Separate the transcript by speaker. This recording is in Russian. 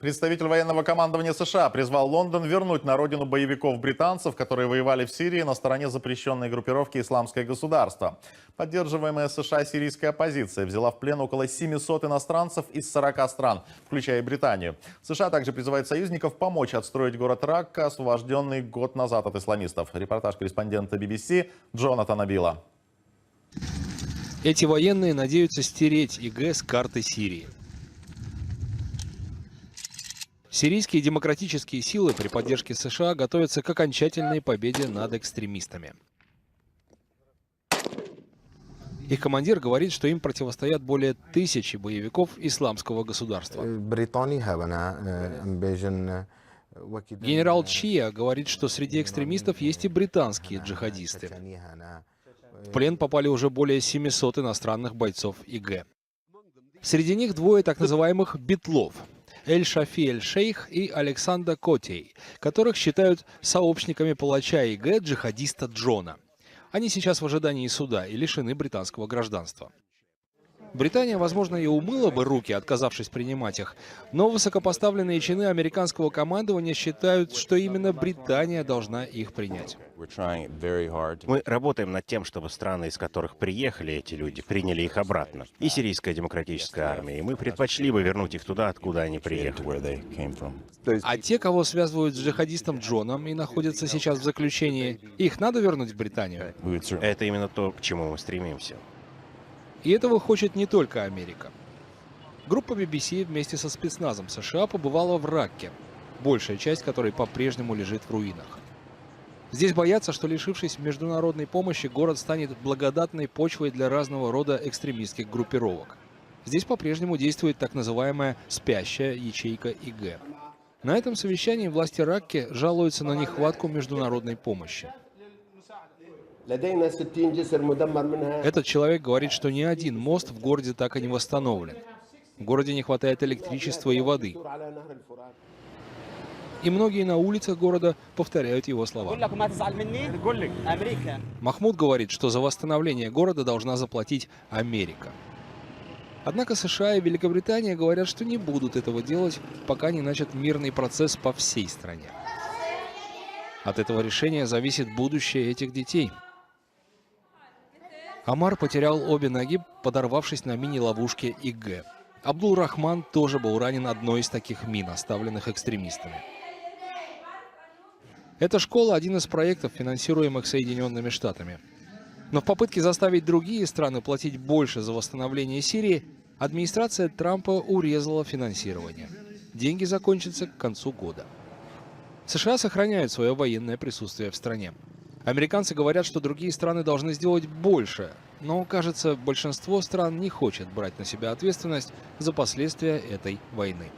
Speaker 1: Представитель военного командования США призвал Лондон вернуть на родину боевиков-британцев, которые воевали в Сирии на стороне запрещенной группировки «Исламское государство». Поддерживаемая США сирийская оппозиция взяла в плен около 700 иностранцев из 40 стран, включая и Британию. США также призывает союзников помочь отстроить город Ракка, освобожденный год назад от исламистов. Репортаж корреспондента BBC Джонатана Билла.
Speaker 2: Эти военные надеются стереть ИГ с карты Сирии. Сирийские демократические силы при поддержке США готовятся к окончательной победе над экстремистами. Их командир говорит, что им противостоят более 1000 боевиков исламского государства. Генерал Чия говорит, что среди экстремистов есть и британские джихадисты. В плен попали уже более 700 иностранных бойцов ИГ. Среди них двое так называемых «битлов» – Эль-Шафи Эль-Шейх и Александр Котей, которых считают сообщниками палача ИГ джихадиста Джона. Они сейчас в ожидании суда и лишены британского гражданства. Британия, возможно, и умыла бы руки, отказавшись принимать их, но высокопоставленные чины американского командования считают, что именно Британия должна их принять.
Speaker 3: Мы работаем над тем, чтобы страны, из которых приехали эти люди, приняли их обратно. И сирийская демократическая армия. И мы предпочли бы вернуть их туда, откуда они приехали.
Speaker 2: А те, кого связывают с джихадистом Джоном и находятся сейчас в заключении, их надо вернуть в Британию?
Speaker 3: Это именно то, к чему мы стремимся.
Speaker 2: И этого хочет не только Америка. Группа BBC вместе со спецназом США побывала в Ракке, большая часть которой по-прежнему лежит в руинах. Здесь боятся, что, лишившись международной помощи, город станет благодатной почвой для разного рода экстремистских группировок. Здесь по-прежнему действует так называемая «спящая ячейка ИГ». На этом совещании власти Ракки жалуются на нехватку международной помощи. Этот человек говорит, что ни один мост в городе так и не восстановлен. В городе не хватает электричества и воды. И многие на улицах города повторяют его слова. Махмуд говорит, что за восстановление города должна заплатить Америка. Однако США и Великобритания говорят, что не будут этого делать, пока не начат мирный процесс по всей стране. От этого решения зависит будущее этих детей. Амар потерял обе ноги, подорвавшись на мини-ловушке ИГ. Абдул-Рахман тоже был ранен одной из таких мин, оставленных экстремистами. Эта школа – один из проектов, финансируемых Соединенными Штатами. Но в попытке заставить другие страны платить больше за восстановление Сирии, администрация Трампа урезала финансирование. Деньги закончатся к концу года. США сохраняют свое военное присутствие в стране. Американцы говорят, что другие страны должны сделать больше, но, кажется, большинство стран не хочет брать на себя ответственность за последствия этой войны.